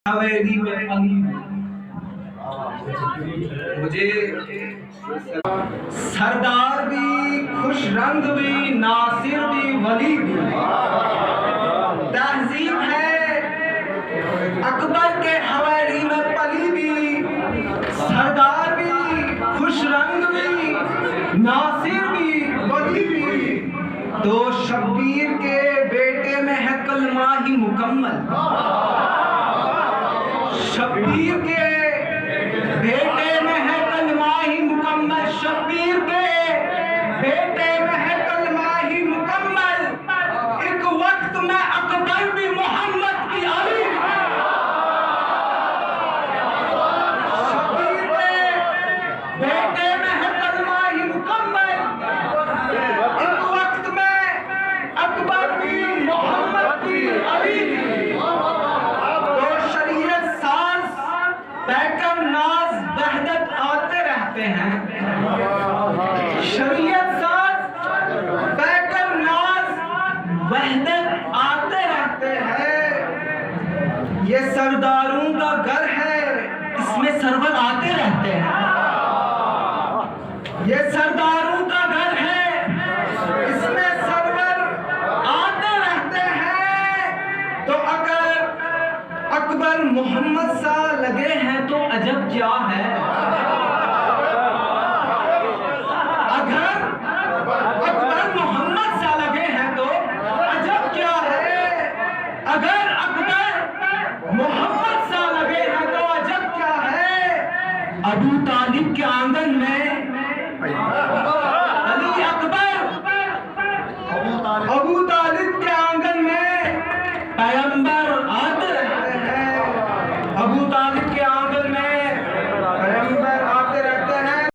हवेली में मुझे सरदार भी, खुश रंग भी, नासिर भी, वली भी। तहजीब है अकबर के हवेली में पली भी, सरदार भी, खुश रंग भी, नासिर भी, वली भी। तो शब्बीर के बेटे में है कलमा ही मुकम्मल। शब्बीर के बेटे में है कलमा ही मुकम्मल। शब्बीर के बेटे में है कलमा ही मुकम्मल। एक वक्त में अकबर भी मोहम्मद की अली। शब्बीर के बेटे में है कलमा ही मुकम्मल। एक वक्त में अकबर भी मोहम्मद की अली। पैकम नाज वहदत आते रहते हैं। शरीयत साज पैकम नाज वहदत आते रहते हैं। ये सरदारों का घर है, इसमें सरवर आते रहते हैं। ये सरदारों का घर है, इसमें सरवर आते रहते हैं। तो अगर अकबर मोहम्मद सा लगे हैं तो अजब क्या है। अगर अकबर मोहम्मद सा लगे हैं तो अजब क्या है। अगर अकबर मोहम्मद सा लगे हैं तो अजब क्या है। अबू तालिब के आंगन में